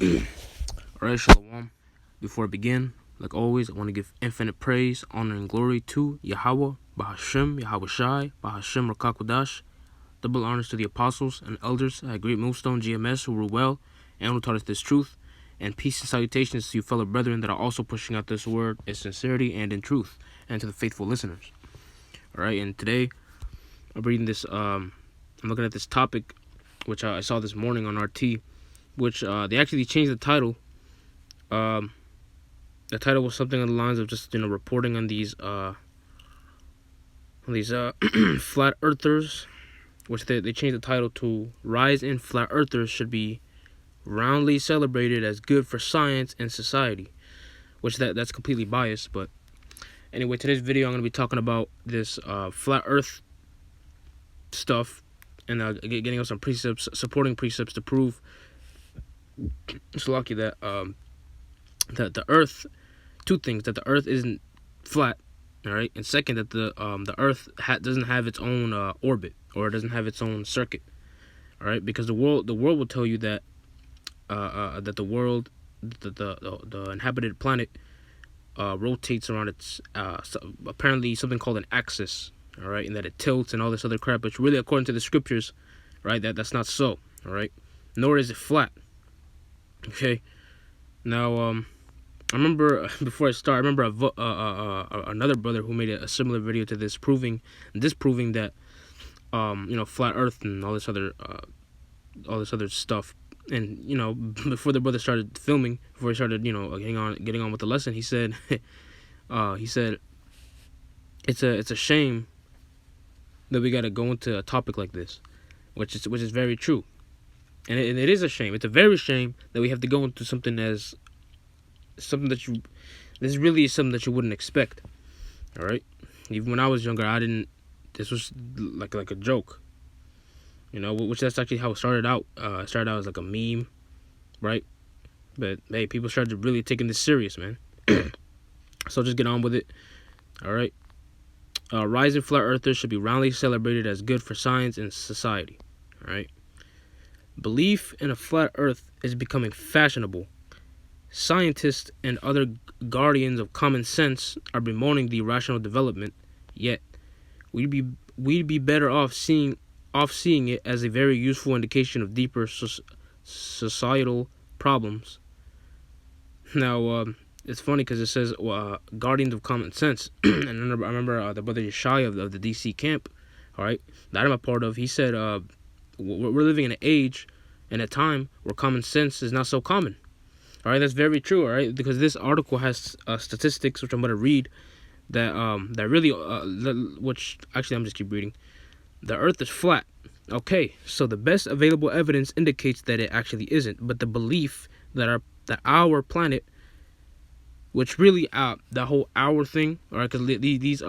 Alright, Shalom. Before I begin, like always, I want to give infinite praise, honor, and glory to Yahweh, Bahashem, Yahweh Shai, Bahashem Rakakwadash. Double honors to the apostles and elders at Great Millstone GMS who were well and who taught us this truth. And peace and salutations to you fellow brethren that are also pushing out this word in sincerity and in truth, and to the faithful listeners. Alright, and today I'm reading this, I'm looking at this topic, which I saw this morning on RT, which they actually changed the title. The title was something on the lines of just reporting on these flat earthers, which they changed the title to "Rise in Flat Earthers Should Be Roundly Celebrated as Good for Science and Society," which that's completely biased. But anyway, today's video I'm going to be talking about this flat Earth stuff and getting us some precepts, supporting precepts to prove it's lucky that that the Earth, two things: that the Earth isn't flat, all right, and second, that the Earth doesn't have its own orbit, or it doesn't have its own circuit, all right, because the world will tell you that that the world, the inhabited planet, rotates around its apparently something called an axis, all right, and that it tilts and all this other crap, but really according to the scriptures, right, that's not so, all right, nor is it flat. Okay, now I remember before I start, I remember another brother who made a similar video to this, disproving that flat Earth and all this other stuff. And before the brother started filming, before he started getting on with the lesson, he said it's a shame that we got to go into a topic like this, which is very true, and it is a shame. It's a very shame that we have to go into something that this really is something that you wouldn't expect. All right, even when I was younger, this was like a joke, which that's actually how it started out. It started out as like a meme, right? But hey, people started really taking this serious, man. So just get on with it. All right. Rising flat earthers should be roundly celebrated as good for science and society. All right. Belief in a flat earth is becoming fashionable. Scientists and other guardians of common sense are bemoaning the irrational development, yet we'd be better off seeing it as a very useful indication of deeper societal problems. Now, it's funny because it says guardians of common sense, and I remember the brother Yeshai of the DC camp, all right, that I'm a part of. He said we're living in an age and a time where common sense is not so common. All right, that's very true. All right, because this article has statistics, which I'm going to read, that really, which actually I'm just keep reading. The Earth is flat. Okay, so the best available evidence indicates that it actually isn't. But the belief that our planet, which really the whole our thing, all right, because these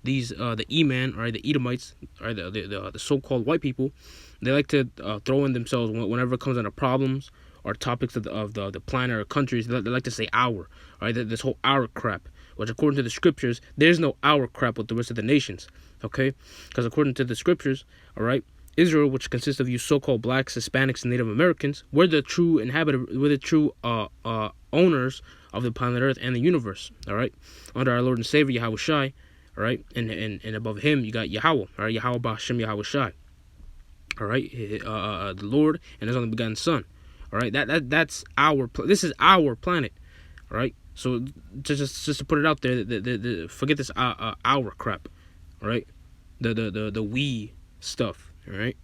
the E-man, all right, the Edomites, all right, the so-called white people, they like to throw in themselves whenever it comes into problems or topics of the planet or countries. They like to say our, right? This whole our crap, which according to the scriptures, there's no our crap with the rest of the nations, okay? Because according to the scriptures, all right, Israel, which consists of you so-called blacks, Hispanics, and Native Americans, we're the true owners of the planet Earth and the universe, all right? Under our Lord and Savior Yahweh Shai, all right, and above him you got Yahweh, all right, Yahweh Ba'Shem Yahweh Shai, all right, the Lord and His only begotten Son. All right, that's this is our planet. All right, so just to put it out there, forget this our crap. All right, the we stuff. All right.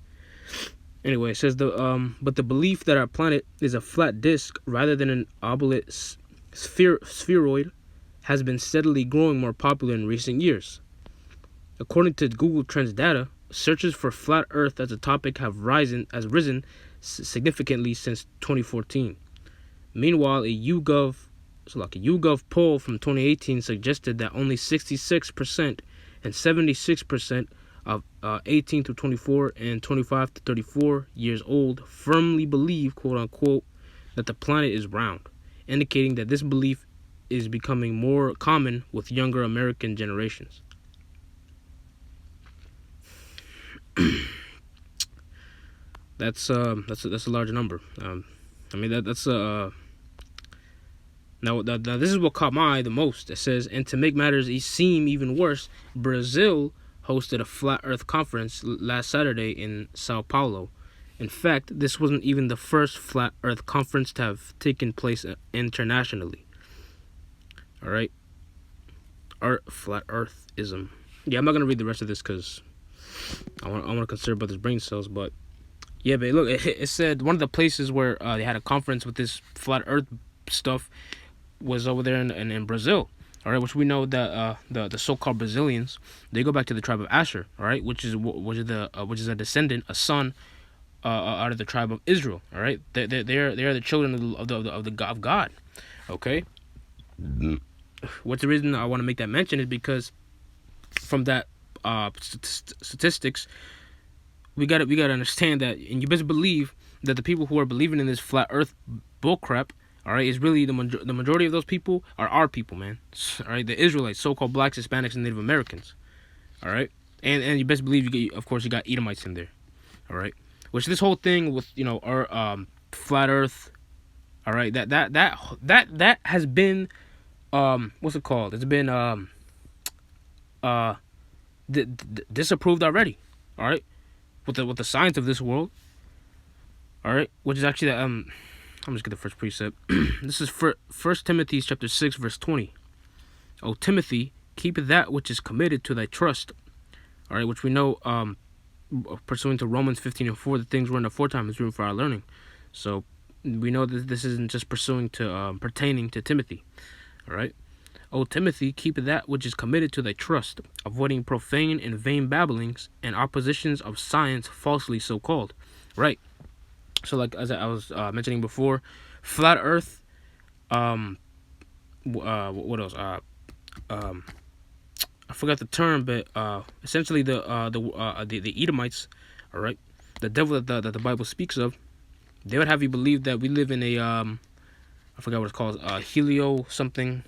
Anyway, it says but the belief that our planet is a flat disk rather than an oblate spheroid has been steadily growing more popular in recent years. According to Google Trends data, searches for flat Earth as a topic have risen significantly since 2014. Meanwhile, a YouGov poll from 2018 suggested that only 66% and 76% of 18 to 24 and 25 to 34 years old firmly believe, quote unquote, that the planet is round, indicating that this belief is becoming more common with younger American generations. That's a large number. I mean, that's now this is what caught my eye the most. It says, and to make matters seem even worse, Brazil hosted a flat Earth conference last Saturday in Sao Paulo. In fact, this wasn't even the first flat Earth conference to have taken place internationally. All right, flat Earthism. Yeah, I'm not gonna read the rest of this because I want to conserve Brother's brain cells, but yeah, but look, it said one of the places where they had a conference with this flat Earth stuff was over there in Brazil. All right, which we know that the so-called Brazilians, they go back to the tribe of Asher. All right, which is a descendant, a son, out of the tribe of Israel. All right, they are the children of God. Okay. What's the reason I want to make that mention is because from that statistics, we gotta understand that, and you best believe that the people who are believing in this flat Earth bullcrap, all right, is really the majority of those people are our people, man. All right, the Israelites, so-called blacks, Hispanics, and Native Americans. All right, and you best believe you got Edomites in there. All right, which this whole thing with our flat Earth, all right, that has been what's it called? It's been disapproved already. All right, with the science of this world. All right, which is actually I'm just get the first precept. This is First Timothy chapter 6 verse 20. O Timothy, keep that which is committed to thy trust. All right, which we know pursuant to Romans 15:4, the things were in the aforetime is room for our learning. So we know that this isn't just pertaining to Timothy. All right. O Timothy, keep that which is committed to thy trust, avoiding profane and vain babblings and oppositions of science falsely so called. Right. So, like as I was mentioning before, flat Earth. What else? I forgot the term, but essentially the Edomites, all right, the devil that the Bible speaks of, they would have you believe that we live in a I forgot what it's called, helio something,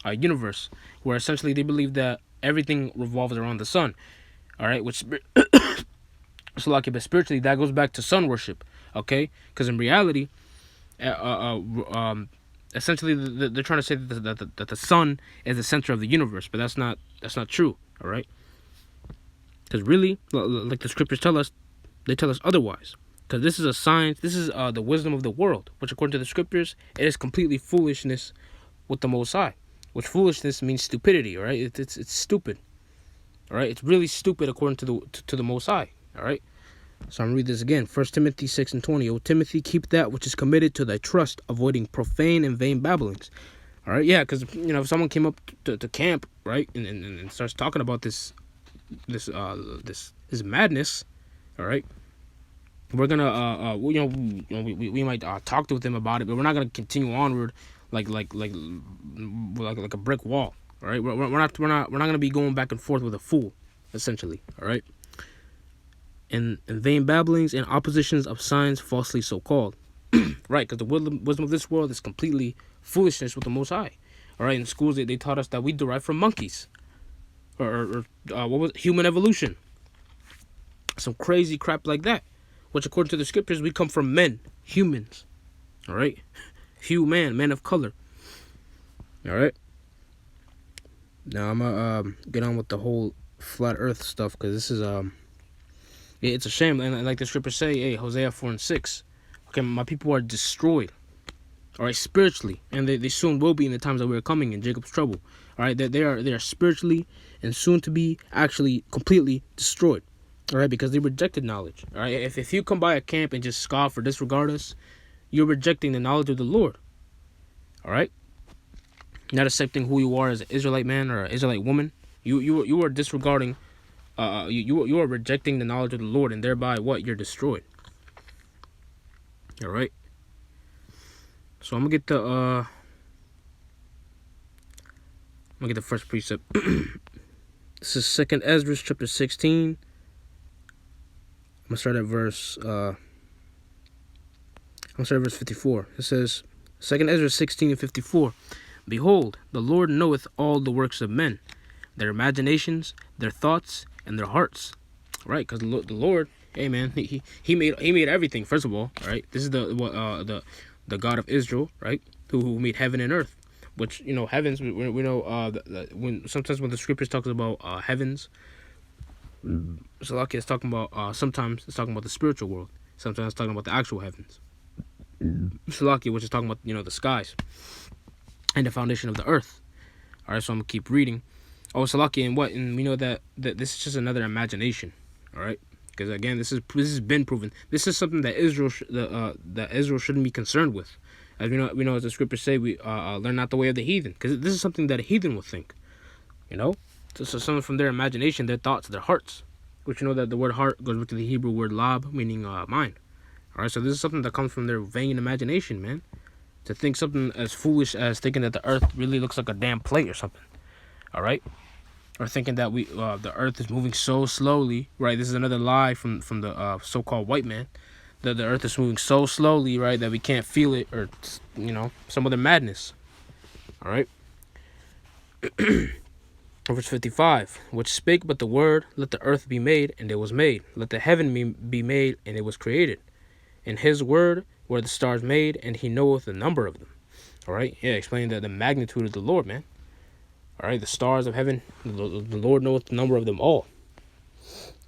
universe, where essentially they believe that everything revolves around the sun, all right, which so like, but spiritually that goes back to sun worship. Okay, because in reality, essentially they're trying to say that the sun is the center of the universe, but that's not true. All right, because really, like the scriptures tell us, they tell us otherwise. Because this is a science, this is the wisdom of the world, which according to the scriptures, it is completely foolishness with the Most High. Which foolishness means stupidity. All right, it's stupid. All right, it's really stupid according to the Most High. All right. So I'm going to read this again. 1 Timothy 6:20. O Timothy, keep that which is committed to thy trust, avoiding profane and vain babblings. All right, yeah, because if someone came up to camp, right, and starts talking about this madness, all right, we're gonna we might talk to them about it, but we're not gonna continue onward like a brick wall. All right, we're not gonna be going back and forth with a fool, essentially. All right. And vain babblings and oppositions of science falsely so called. Right, because the wisdom of this world is completely foolishness with the Most High. All right, in schools they taught us that we derive from monkeys, or what was it? Human evolution, some crazy crap like that. Which according to the scriptures, we come from men, humans. All right, man of color. All right. Now I'm gonna get on with the whole flat Earth stuff, because this is it's a shame, and like the scriptures say, hey, Hosea 4:6. Okay, my people are destroyed. All right, spiritually, and they soon will be in the times that we're coming in Jacob's trouble. All right, they are spiritually and soon to be actually completely destroyed. All right, because they rejected knowledge. All right, if you come by a camp and just scoff or disregard us, you're rejecting the knowledge of the Lord. All right, not accepting who you are as an Israelite man or an Israelite woman. You are disregarding. You are rejecting the knowledge of the Lord, and thereby what? You're destroyed. All right. So I'm gonna get the first precept. This is 2 Ezra chapter 16. I'm gonna start at verse 54. It says, 2 Ezra 16:54. Behold, the Lord knoweth all the works of men, their imaginations, their thoughts, and their hearts. Right, because the Lord, hey man, he made everything. First of all, right. This is the the God of Israel, right? Who made heaven and earth. Which, heavens. We know when sometimes when the scriptures talks about heavens, Salaki is talking about sometimes it's talking about the spiritual world. Sometimes it's talking about the actual heavens. Salaki, which is talking about the skies and the foundation of the earth. All right, so I'm gonna keep reading. Oh, Salaki, and we know that this is just another imagination. All right, because again, this has been proven. This is something that that Israel shouldn't be concerned with. As we know, as the scriptures say, we learn not the way of the heathen, because this is something that a heathen would think. So something from their imagination, their thoughts, their hearts. Which that the word heart goes back to the Hebrew word lab, meaning mind. All right, so this is something that comes from their vain imagination, man. To think something as foolish as thinking that the earth really looks like a damn plate or something. All right, or thinking that the earth is moving so slowly. Right, this is another lie from the so-called white man. That the earth is moving so slowly, right, that we can't feel it, or some other madness. All right. Verse 55, which spake but the word, let the earth be made, and it was made. Let the heaven be made, and it was created. In his word were the stars made, and he knoweth the number of them. All right, yeah, explaining the magnitude of the Lord, man. All right, the stars of heaven, the Lord knoweth the number of them all.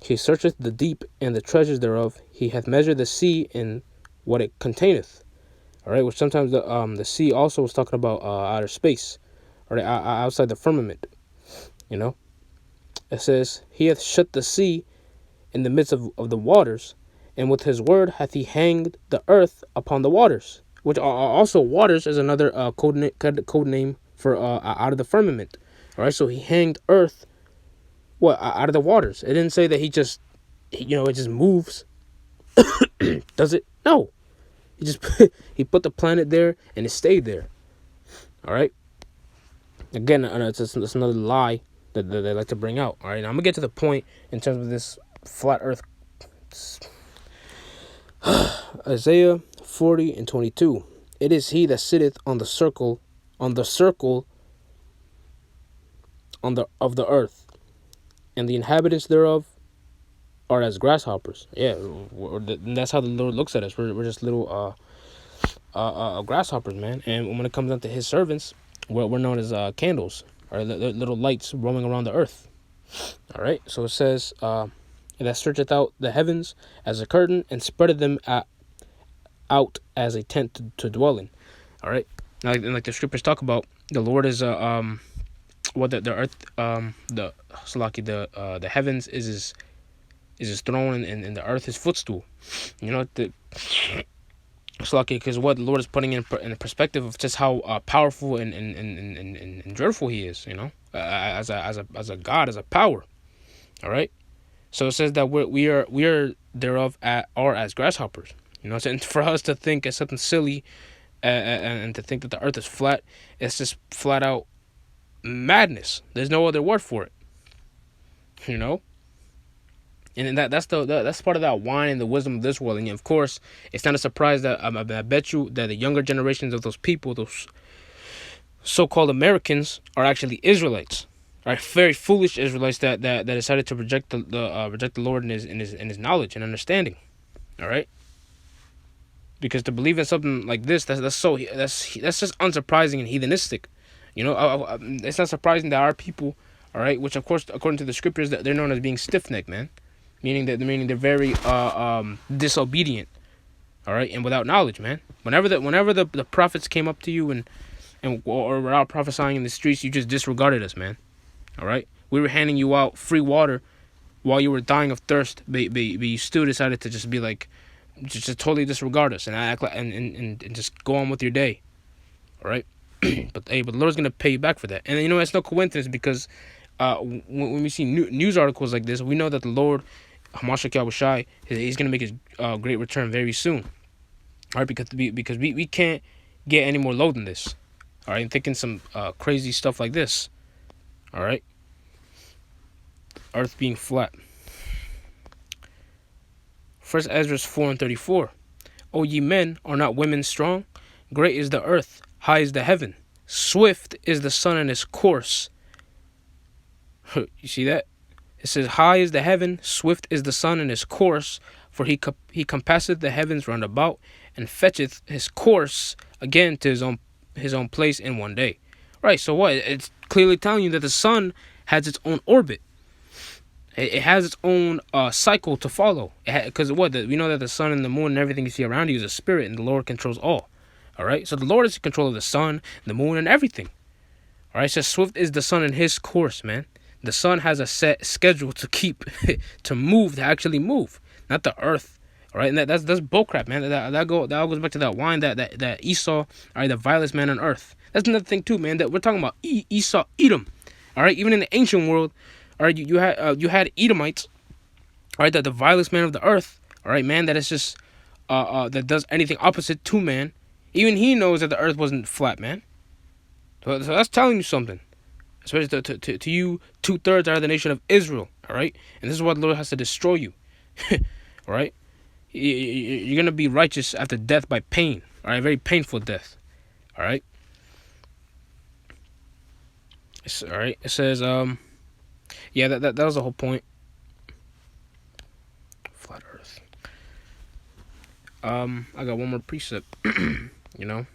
He searcheth the deep and the treasures thereof. He hath measured the sea and what it containeth. All right, which sometimes the sea also is talking about outer space, or outside the firmament. It says, he hath shut the sea in the midst of the waters, and with his word hath he hanged the earth upon the waters, which are also waters is another code name for out of the firmament. All right, so he hanged earth out of the waters. It didn't say that he just it just moves. Does it? No. He put the planet there and it stayed there. All right. Again, it's another lie that they like to bring out. All right, now I'm gonna get to the point in terms of this flat Earth. Isaiah 40:22. It is he that sitteth on the circle of the earth, and the inhabitants thereof are as grasshoppers. Yeah, that's how the Lord looks at us. We're just little grasshoppers, man. And when it comes down to his servants, we're known as candles, or little lights roaming around the earth. All right, so it says that searcheth out the heavens as a curtain, and spreadeth them out as a tent to dwell in. All right, now, and like the scriptures talk about, the Lord is the earth, the heavens is his throne, and the earth his footstool. Because what the Lord is putting in a perspective of just how powerful and dreadful he is, as a God, as a power. All right, so it says that we are thereof are as grasshoppers. And for us to think it's something silly, and to think that the earth is flat, it's just flat out madness. There's no other word for it. And that's part of that wine and the wisdom of this world. And of course, it's not a surprise that I bet you that the younger generations of those people, those so-called Americans, are actually Israelites, right? Very foolish Israelites that decided to reject the Lord in his knowledge and understanding. All right, because to believe in something like this, that's just unsurprising and heathenistic. It's not surprising that our people, all right, which of course according to the scriptures that they're known as being stiff-necked, man. Meaning they're very disobedient, all right, and without knowledge, man. Whenever the prophets came up to you or were out prophesying in the streets, you just disregarded us, man. All right, we were handing you out free water while you were dying of thirst, but you still decided to just be like, just totally disregard us and act like and just go on with your day, all right. But the Lord's gonna pay you back for that, and it's no coincidence because when we see news articles like this, we know that the Lord, Hamashiach Yahushai, he's going to make his great return very soon. All right, because we can't get any more low than this. All right, and thinking some crazy stuff like this. All right, earth being flat. First Ezra 4:34. O ye men, are not women strong? Great is the earth, high is the heaven, swift is the sun in his course. You see that? It says, high is the heaven, swift is the sun in his course, for he compasseth the heavens round about, and fetcheth his course again to his own place in one day. Right. So what? It's clearly telling you that the sun has its own orbit. It has its own cycle to follow. Because we know that the sun and the moon and everything you see around you is a spirit, and the Lord controls all. All right. So the Lord is in control of the sun, the moon, and everything. All right. So swift is the sun in his course, man. The sun has a set schedule to keep, to move, to actually move, not the earth. All right, and that's bullcrap, man. That goes back to that wine that Esau, all right, the vilest man on earth. That's another thing too, man. That we're talking about Esau, Edom. All right, even in the ancient world, all right, you had Edomites, all right, that the vilest man of the earth. All right, man, that is just that does anything opposite to man. Even he knows that the earth wasn't flat, man. So that's telling you something. Especially to you, 2/3 are the nation of Israel. All right, and this is what the Lord has to destroy you. All right, you're gonna be righteous after death by pain. All right, very painful death. All right. All right. It says yeah, that was the whole point. Flat Earth. I got one more precept. You know.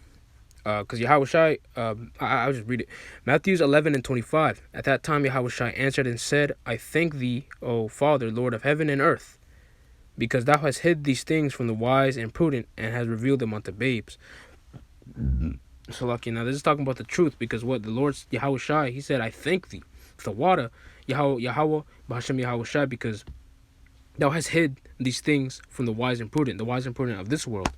Because Yahushai, I'll just read it. Matthews 11:25. At that time Yahushai answered and said, I thank thee, O Father, Lord of heaven and earth, because thou hast hid these things from the wise and prudent, and hast revealed them unto babes. So lucky. Now this is talking about the truth, because what the Lord's Yahushai, he said, I thank thee. The water, Yahweh, Bahashem Yahushai, because thou hast hid these things from the wise and prudent of this world.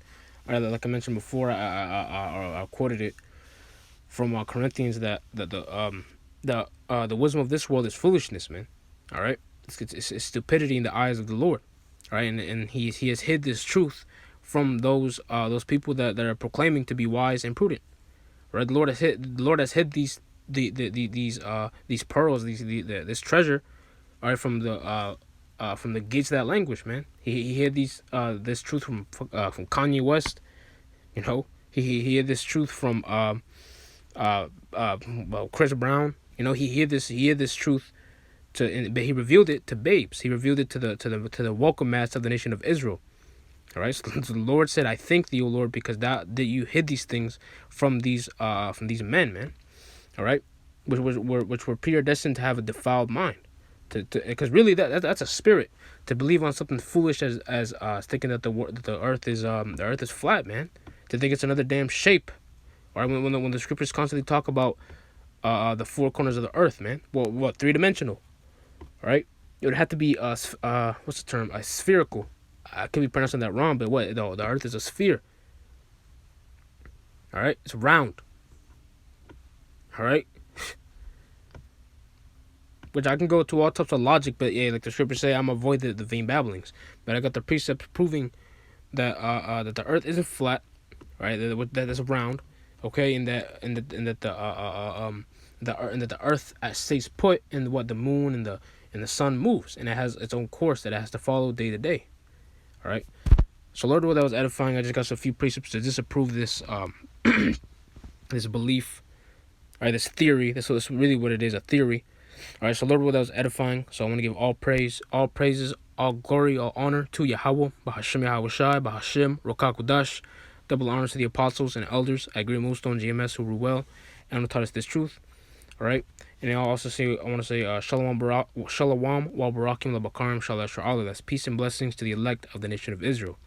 Like I mentioned before, I quoted it from Corinthians that the wisdom of this world is foolishness, man. All right, it's stupidity in the eyes of the Lord. All right, and he has hid this truth from those people that are proclaiming to be wise and prudent. Right, the Lord has hid these pearls, this treasure, all right, from the gates of that language, man. He hid this truth from Kanye West, you know. He hid this truth from Chris Brown, you know. He hid this truth but he revealed it to babes. He revealed it to the welcome mats of the nation of Israel. All right. So the Lord said, "I thank thee, O Lord, because that you hid these things from these men, man. All right, which were predestined to have a defiled mind." Because really that's a spirit to believe on something foolish as thinking that the earth is flat, man. To think it's another damn shape. All right, when the scriptures constantly talk about the four corners of the earth, man. Well, what, 3-dimensional? All right, it would have to be what's the term? A spherical. I could be pronouncing that wrong, but what? No, the earth is a sphere. All right, it's round. All right. Which I can go to all types of logic, but yeah, like the scriptures say, I'm avoid the vain babblings. But I got the precepts proving that that the earth isn't flat, right? That it's round, okay, and that the earth stays put, and what the moon and the sun moves, and it has its own course that it has to follow day to day. All right. So Lord, that was edifying. I just got a few precepts to disapprove this this belief, all right, this theory. This is really what it is, a theory. All right, so Lord, that was edifying. So I want to give all praise, all praises, all glory, all honor to Yahweh, Bahashem Yahushai, Bahashem, Rokakudash. Double honors to the apostles and elders at Great Millstone GMS who rule well and taught us this truth. All right, and I want to say Shalom Barak, Shalom Wal Barakim Labakarim Shalash Allah. That's peace and blessings to the elect of the nation of Israel.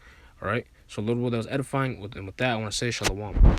All right, so Lord, that was edifying. And with that, I want to say Shalom.